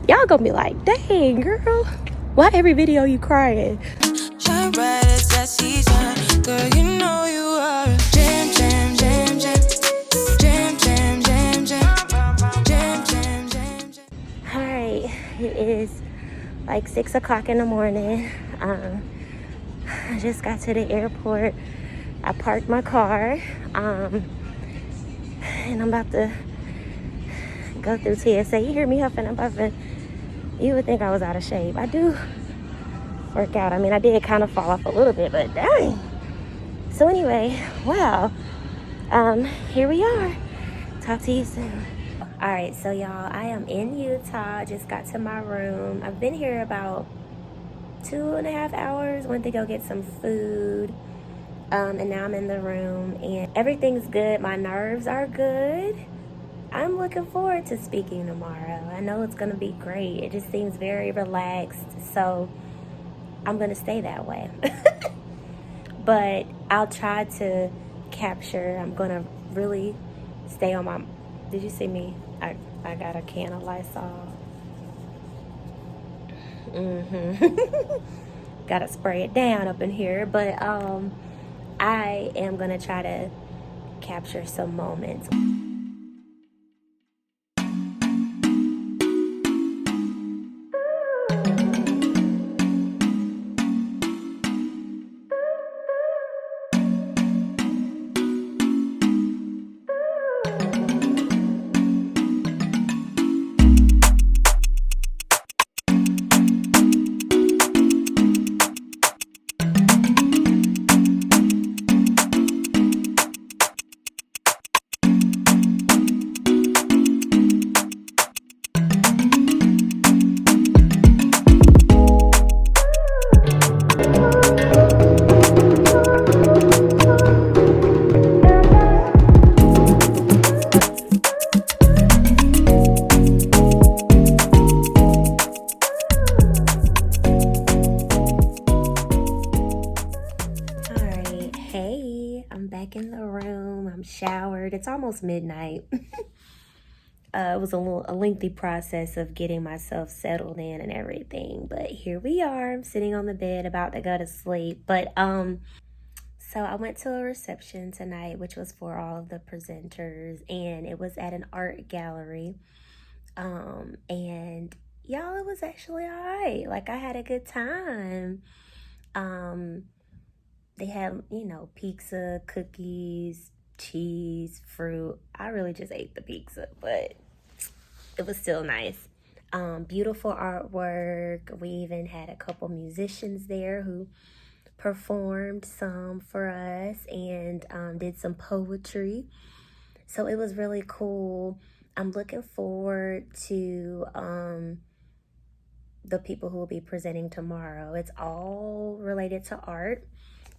Y'all gonna be like, dang, girl, why every video you crying? Shine bright as that season, girl, you know you are a jam, jam, jam, jam, jam, jam, jam, jam, jam, jam, jam, jam. All right, it is like 6 o'clock in the morning. I just got to the airport. I parked my car, and I'm about to go through TSA. You hear me huffing and puffing. You would think I was out of shape. I do work out. I mean, I did kind of fall off a little bit, but dang. So anyway, wow. Here we are. Talk to you soon. All right, so y'all, I am in Utah. Just got to my room. I've been here about 2.5 hours. Went to go get some food. And now I'm in the room and everything's good. My nerves are good. I'm looking forward to speaking tomorrow. I know it's gonna be great. It just seems very relaxed, so I'm gonna stay that way. But I'll try to capture. I'm gonna really stay on my. Did you see me? I got a can of Lysol. Gotta spray it down up in here, but I am gonna try to capture some moments. In the room, I'm showered. It's almost midnight. It was a lengthy process of getting myself settled in and everything, but here we are. I'm sitting on the bed about to go to sleep. But so I went to a reception tonight, which was for all of the presenters, and it was at an art gallery. And y'all, it was actually all right. Like, I had a good time. They had, pizza, cookies, cheese, fruit. I really just ate the pizza, but it was still nice. Beautiful artwork. We even had a couple musicians there who performed some for us and did some poetry. So it was really cool. I'm looking forward to the people who will be presenting tomorrow. It's all related to art.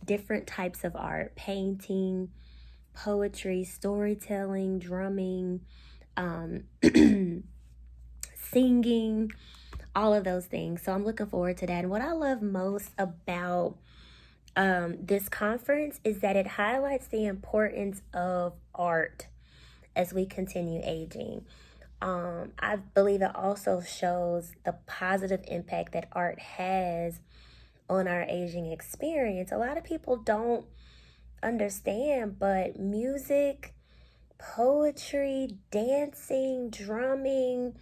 Different types of art: painting, poetry, storytelling, drumming, singing, all of those things. So I'm looking forward to that. And what I love most about this conference is that it highlights the importance of art as we continue aging. I believe it also shows the positive impact that art has on our aging experience. A lot of people don't understand, but music, poetry, dancing, drumming,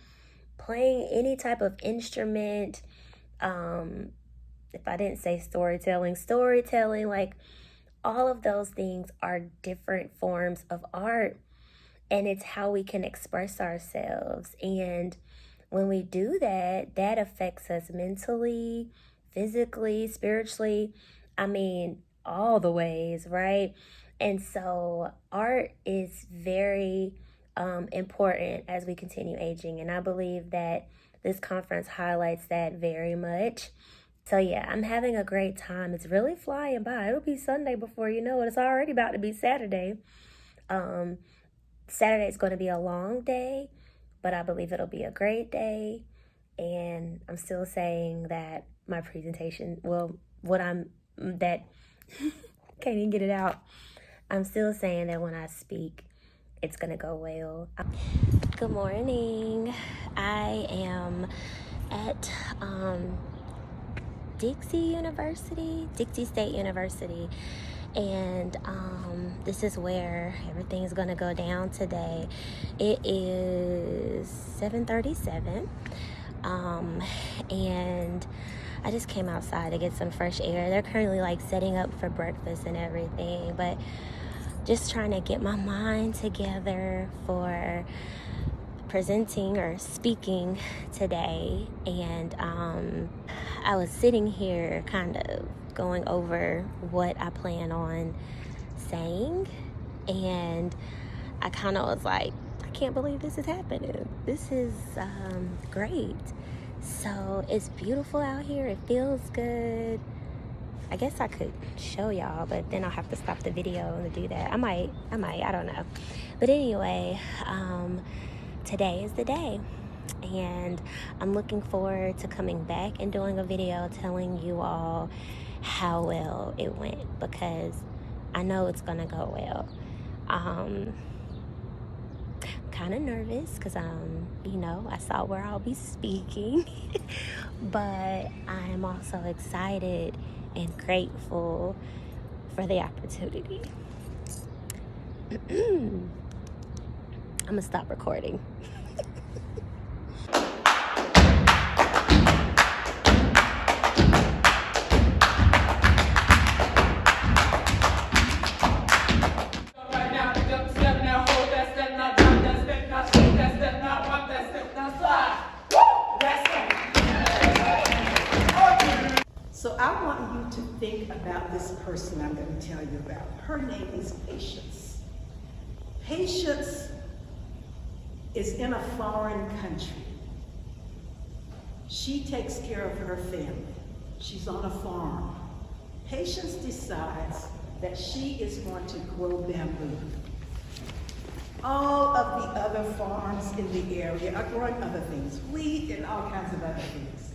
playing any type of instrument, if I didn't say storytelling, like, all of those things are different forms of art, and it's how we can express ourselves. And when we do that, that affects us mentally, physically, spiritually. I mean, all the ways, right? And so art is very important as we continue aging. And I believe that this conference highlights that very much. So yeah, I'm having a great time. It's really flying by. It'll be Sunday before you know it. It's already about to be Saturday. Saturday is going to be a long day, but I believe it'll be a great day. And I'm still saying that my presentation, can't even get it out. I'm still saying that when I speak, it's going to go well. Good morning. I am at Dixie State University, and this is where everything's gonna go down today. It is 7:37, and I just came outside to get some fresh air. They're currently like setting up for breakfast and everything, but just trying to get my mind together for presenting or speaking today. And I was sitting here kind of going over what I plan on saying, and I kind of was like, I can't believe this is happening. This is great. So it's beautiful out here. It feels good. I guess I could show y'all, but then I'll have to stop the video to do that. I might, I don't know. But anyway, today is the day, and I'm looking forward to coming back and doing a video telling you all how well it went, because I know it's gonna go well. Kind of nervous because I saw where I'll be speaking, but I'm also excited and grateful for the opportunity. I'm gonna stop recording. So I want you to think about this person I'm going to tell you about. Her name is Patience. Patience is in a foreign country. She takes care of her family. She's on a farm. Patience decides that she is going to grow bamboo. All of the other farms in the area are growing other things, wheat and all kinds of other things.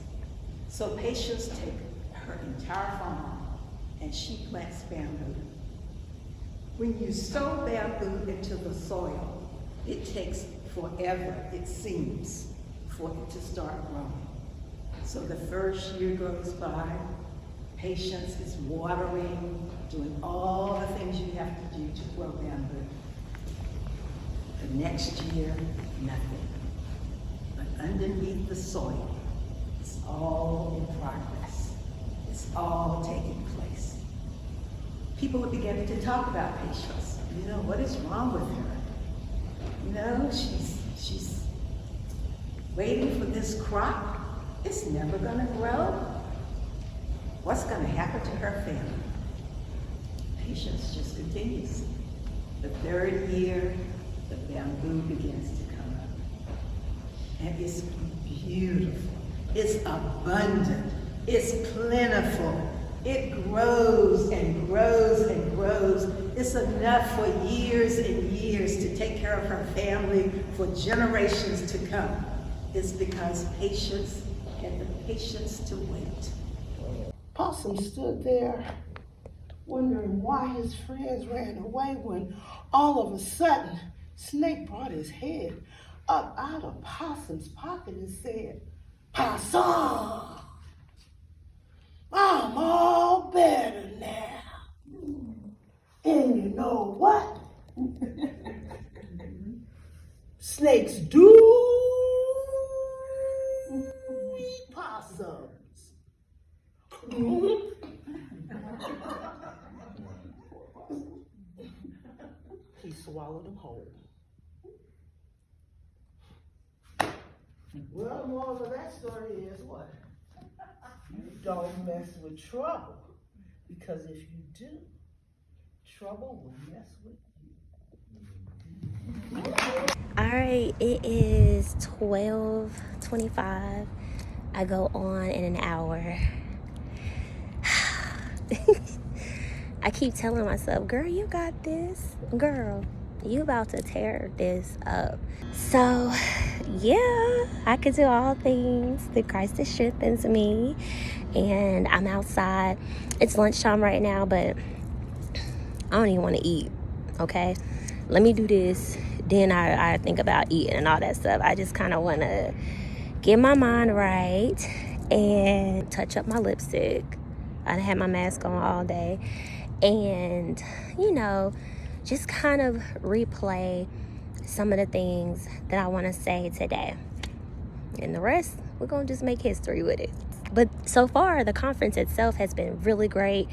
So Patience takes her entire farm and she plants bamboo. When you sow bamboo into the soil, it takes forever, it seems, for it to start growing. So the first year goes by, Patience is watering, doing all the things you have to do to grow bamboo. The next year, nothing. But underneath the soil, it's all in progress. It's all taking place. People are beginning to talk about Patience. You know, what is wrong with her? You know, she's waiting for this crop. It's never gonna grow. What's gonna happen to her family? Patience just continues. The third year, the bamboo begins to come up. And it's beautiful. It's abundant. It's plentiful. It grows and grows and grows. It's enough for years and years to take care of her family for generations to come. It's because Patience had the patience to wait. Possum stood there wondering why his friends ran away when all of a sudden Snake brought his head up out of Possum's pocket and said, "Possum, I'm all better now. And you know what? Snakes do eat possums." He swallowed them whole. Well, the moral of that story is what? Don't mess with trouble, because if you do, trouble will mess with you. All right, it is 12:25. I go on in an hour. I keep telling myself, girl, you got this. Girl, you about to tear this up. So, yeah, I can do all things through Christ that strengthens me. And I'm outside. It's lunchtime right now, but I don't even want to eat, okay? Let me do this then I think about eating and all that stuff. I just kind of want to get my mind right and touch up my lipstick. I had my mask on all day, and just kind of replay some of the things that I want to say today, and the rest we're gonna just make history with it. But so far the conference itself has been really great.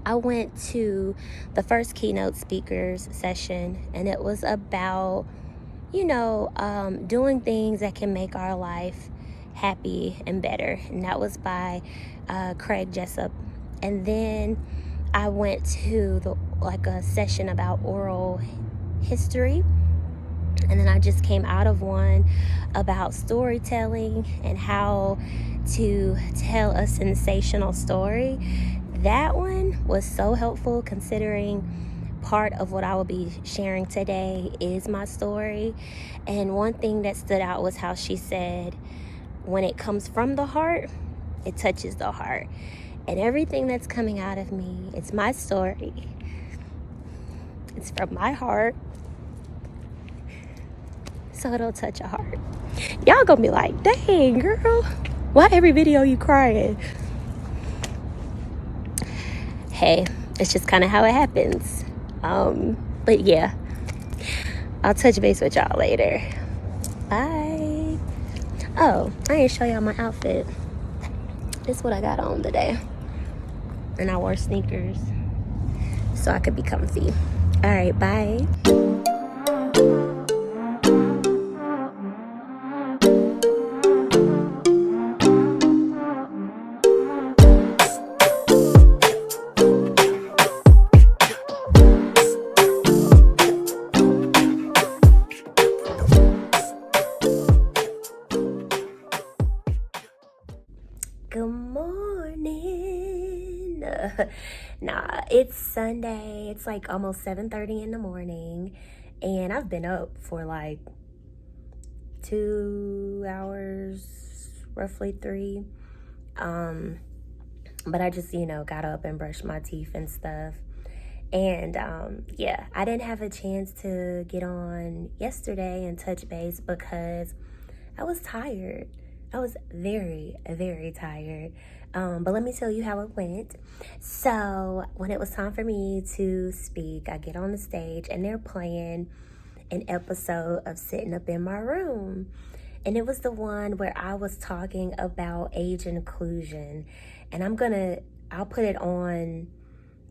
I went to the first keynote speakers session, and it was about doing things that can make our life happy and better, and that was by Craig Jessup. And then I went to a session about oral history, and then I just came out of one about storytelling and how to tell a sensational story. That one was so helpful, considering part of what I will be sharing today is my story. And one thing that stood out was how she said, when it comes from the heart, it touches the heart. And everything that's coming out of me, it's my story. It's from my heart. So it'll touch a heart. Y'all gonna be like, dang, girl, why every video you crying? Hey, it's just kind of how it happens. But yeah, I'll touch base with y'all later. Bye. Oh, I didn't show y'all my outfit. This is what I got on today. And I wore sneakers so I could be comfy. All right, bye. Good morning. Nah, it's Sunday. It's like almost 7:30 in the morning, and I've been up for like 2 hours, roughly 3. But I just, got up and brushed my teeth and stuff. And yeah, I didn't have a chance to get on yesterday and touch base because I was tired. I was very, very tired. But let me tell you how it went. So when it was time for me to speak, I get on the stage and they're playing an episode of Sitting Up in My Room. And it was the one where I was talking about age inclusion. And I'll put it on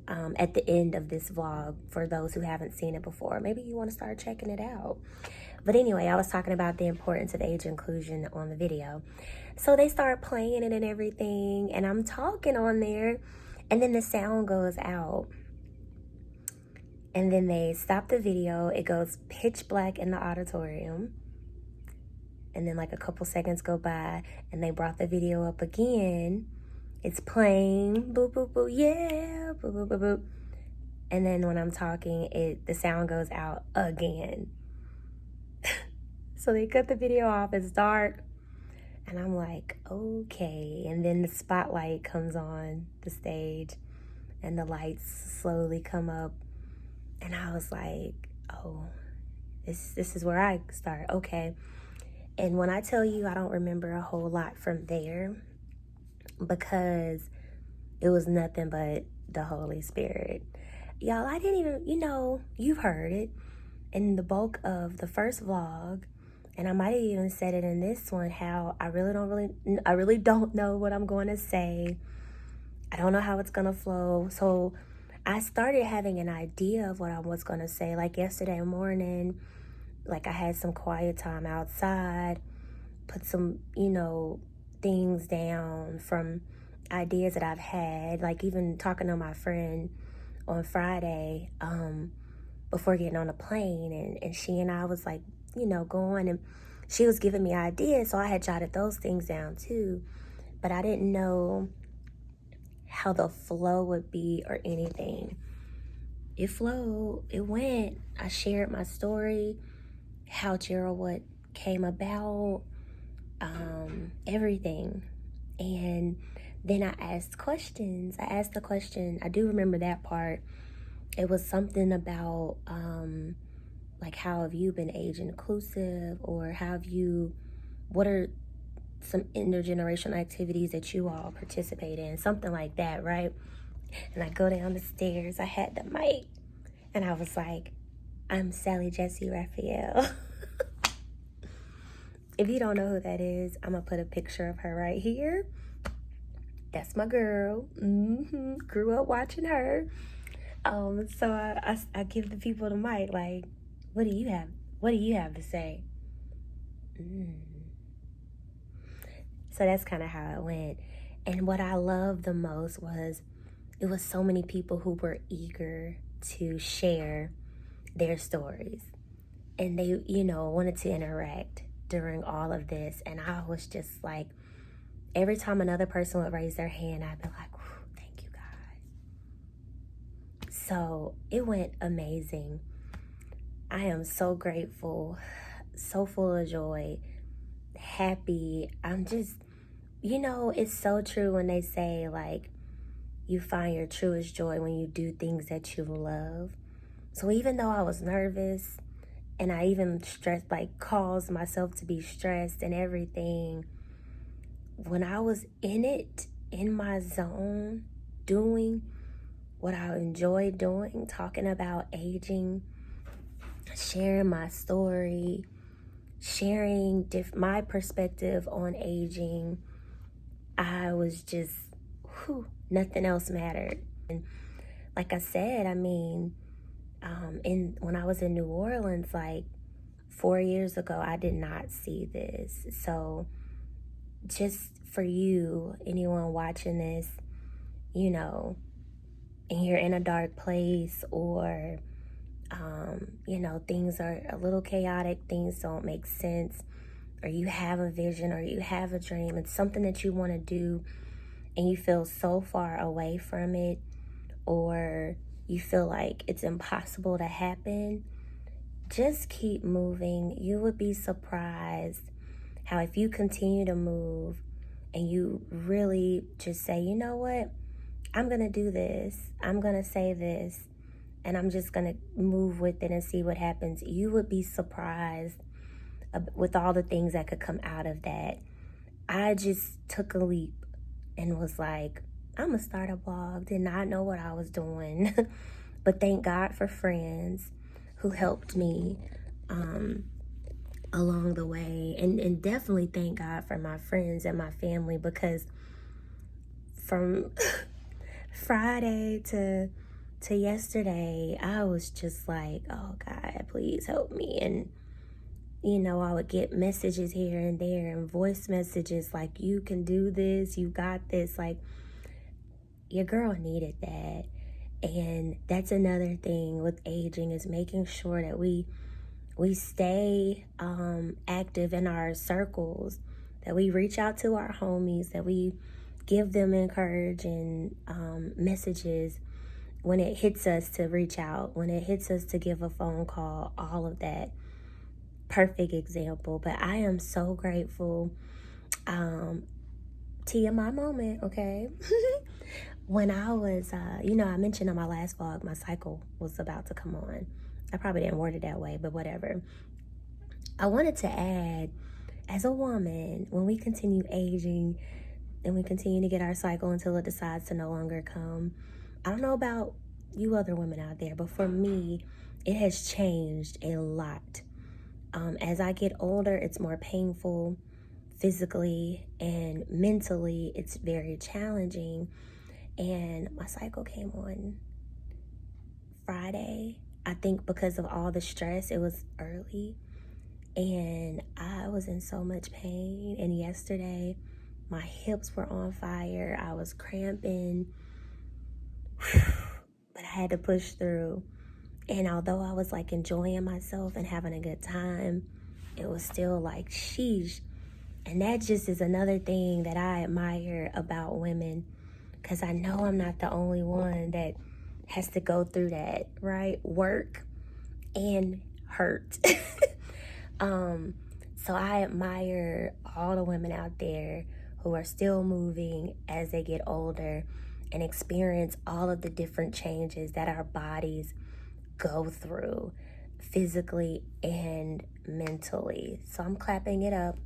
at the end of this vlog for those who haven't seen it before. Maybe you want to start checking it out. But anyway, I was talking about the importance of age inclusion on the video. So they start playing it and everything, and I'm talking on there, and then the sound goes out. And then they stop the video. It goes pitch black in the auditorium. And then like a couple seconds go by, and they brought the video up again. It's playing, boop, boop, boop, yeah, boop, boop, boop, boop. And then when I'm talking, the sound goes out again. So they cut the video off, it's dark, and I'm like, okay. And then the spotlight comes on the stage, and the lights slowly come up, and I was like, oh, this is where I start, okay. And when I tell you I don't remember a whole lot from there, because it was nothing but the Holy Spirit. Y'all, I didn't even, you've heard it in the bulk of the first vlog, and I might have even said it in this one, how I really don't know what I'm going to say. I don't know how it's going to flow. So I started having an idea of what I was going to say. Like yesterday morning, like I had some quiet time outside, put some, things down from ideas that I've had, like even talking to my friend on Friday, before getting on the plane, and she and I was like, going, and she was giving me ideas, so I had jotted those things down too, but I didn't know how the flow would be or anything. It flowed, it went. I shared my story, how Gero-what came about, everything. And then I asked questions. I asked the question, I do remember that part, it was something about like, how have you been age inclusive, or what are some intergenerational activities that you all participate in, something like that, right? And I go down the stairs, I had the mic, and I was like, I'm Sally Jesse Raphael. If you don't know who that is, I'm gonna put a picture of her right here. That's my girl. Grew up watching her. So I give the people the mic, like, what do you have? What do you have to say? So that's kind of how it went. And what I loved the most was it was so many people who were eager to share their stories. And they, wanted to interact during all of this. And I was just like, every time another person would raise their hand, I'd be like, thank you, God. So it went amazing. I am so grateful, so full of joy, happy. I'm just, it's so true when they say, like, you find your truest joy when you do things that you love. So even though I was nervous and I even caused myself to be stressed and everything, when I was in it, in my zone, doing what I enjoy doing, talking about aging, sharing my story, sharing my perspective on aging, I was just, nothing else mattered. And like I said, when I was in New Orleans, like 4 years ago, I did not see this. So just for you, anyone watching this, and you're in a dark place, or things are a little chaotic, things don't make sense, or you have a vision, or you have a dream, it's something that you want to do, and you feel so far away from it, or you feel like it's impossible to happen, just keep moving. You would be surprised how if you continue to move and you really just say, you know what, I'm going to do this, I'm going to say this, and I'm just going to move with it and see what happens, you would be surprised with all the things that could come out of that. I just took a leap and was like, I'm going to start a blog. Did not know what I was doing. But thank God for friends who helped me along the way. And definitely thank God for my friends and my family, because from Friday to yesterday, I was just like, oh God, please help me. And I would get messages here and there and voice messages like, you can do this, you got this. Like, your girl needed that. And that's another thing with aging, is making sure that we stay active in our circles, that we reach out to our homies, that we give them encouraging messages when it hits us to reach out, when it hits us to give a phone call, all of that. Perfect example. But I am so grateful. TMI moment, okay? When I was, I mentioned on my last vlog, my cycle was about to come on. I probably didn't word it that way, but whatever. I wanted to add, as a woman, when we continue aging and we continue to get our cycle until it decides to no longer come, I don't know about you other women out there, but for me, it has changed a lot. As I get older, it's more painful physically and mentally. It's very challenging. And my cycle came on Friday. I think because of all the stress, it was early. And I was in so much pain. And yesterday, my hips were on fire. I was cramping. But I had to push through. And although I was like enjoying myself and having a good time, it was still like, sheesh. And that just is another thing that I admire about women, because I know I'm not the only one that has to go through that, right? Work and hurt. So I admire all the women out there who are still moving as they get older and experience all of the different changes that our bodies go through physically and mentally. So I'm clapping it up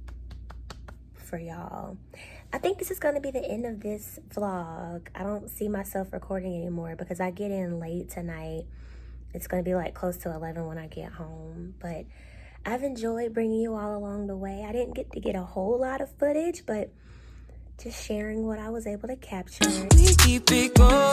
for y'all. I think this is going to be the end of this vlog. I don't see myself recording anymore because I get in late tonight. It's going to be like close to 11 when I get home. But I've enjoyed bringing you all along the way. I didn't get a whole lot of footage, but just sharing what I was able to capture. We keep it going.